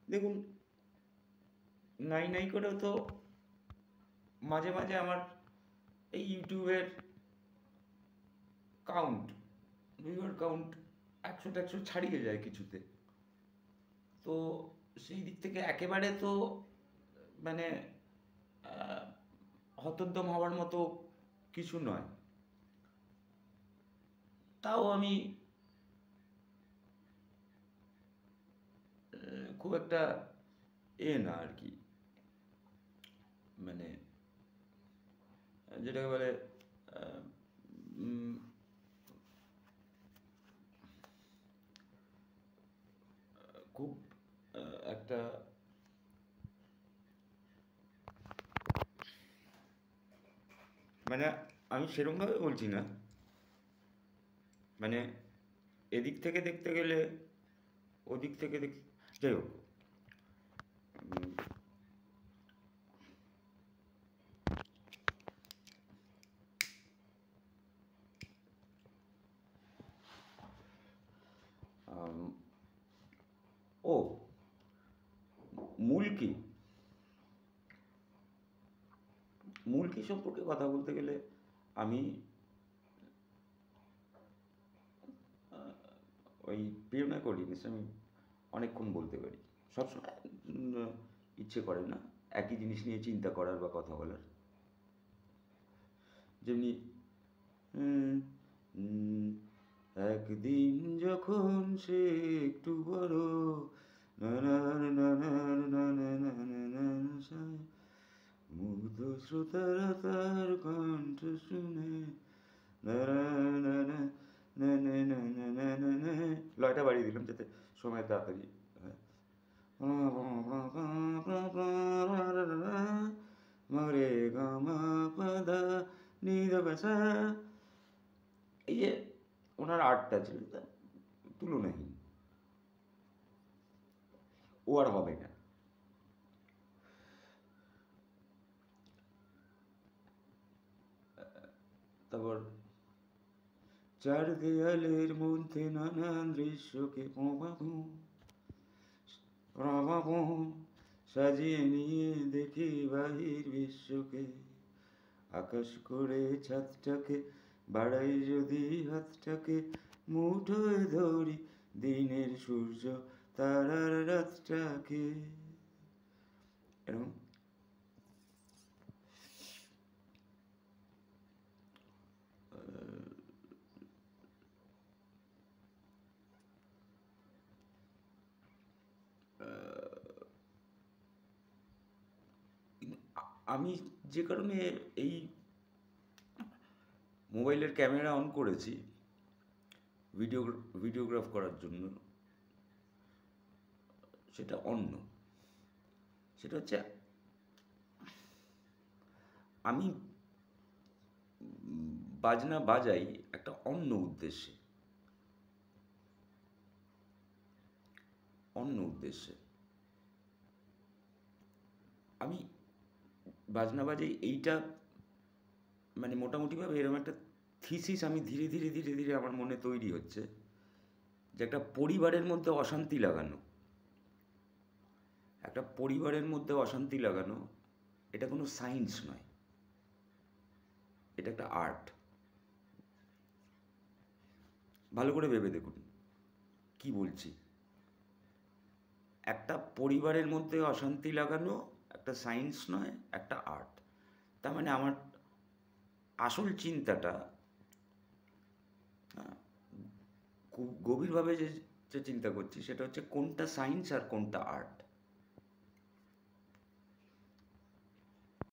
দেখুন, নাই নাই করেও তো মাঝে মাঝে আমার এই ইউটিউবের কাউন্ট, ভিউয়ার কাউন্ট 100-150 ছাড়িয়ে যায় কিছুতে। তো সেই দিক থেকে একেবারে তো মানে আহ, হতোদ্যম হওয়ার মতো কিছু নয়। তাও আমি খুব একটা না আর কি, মানে যেটাকে বলে আহ, উম, খুব একটা মানে আমি সেরকমভাবে বলছি না, মানে এদিক থেকে দেখতে গেলে ওদিক থেকে দেখ, যাই হোক। উম, আম, ও মূল কি, মূল কি সম্পর্কে কথা বলতে গেলে আমি ওই প্রেরণা করি আমি অনেকক্ষণ বলতে পারি। সবসময় ইচ্ছে করে না একই জিনিস নিয়ে চিন্তা করার বা কথা বলার। যেমনি উম, উম, একদিন যখন সে একটু বড়, না না না না না না না না না না, মুগ্ধ শ্রোতারা তার কণ্ঠ শুনে, না না না না না না না না না না না, লয়টা বাড়িয়ে দিলাম যাতে সময় তাড়াতাড়ি হয়। মরে গামা পাদা নিদা বেসা, এই যে ওনার আর্টটা ছিল তা তুলনাহীন। ও আর হবে না। তারপর চার দেয়ালের মধ্যে নানান দৃশ্যকে সাজিয়ে নিয়ে দেখি বাহির বিশ্বকে, আকাশ করে ছাদটাকে বাড়াই যদি হাতটাকে, মুঠোয় ধরি দিনের সূর্য তারার রাতটাকে, এরকম। আমি যে কারণে এই মোবাইলের ক্যামেরা অন করেছি ভিডিও ভিডিওগ্রাফ করার জন্য, সেটা অন্য, সেটা হচ্ছে আমি বাজনা বাজাই একটা অন্য উদ্দেশ্যে, অন্য উদ্দেশ্যে। আমি বাজনা বাজাই এইটা মানে মোটামুটিভাবে এরকম একটা থিসিস আমি ধীরে ধীরে ধীরে ধীরে আমার মনে তৈরি হচ্ছে যে একটা পরিবারের মধ্যে অশান্তি লাগানো, একটা পরিবারের মধ্যে অশান্তি লাগানো, এটা কোনো সায়েন্স নয়, এটা একটা আর্ট। ভালো করে ভেবে দেখুন কি বলছি। একটা পরিবারের মধ্যে অশান্তি লাগানো একটা সায়েন্স নয়, একটা আর্ট। তার মানে আমার আসল চিন্তাটা খুব গভীরভাবে যে যে চিন্তা করছি সেটা হচ্ছে কোনটা সায়েন্স আর কোনটা আর্ট।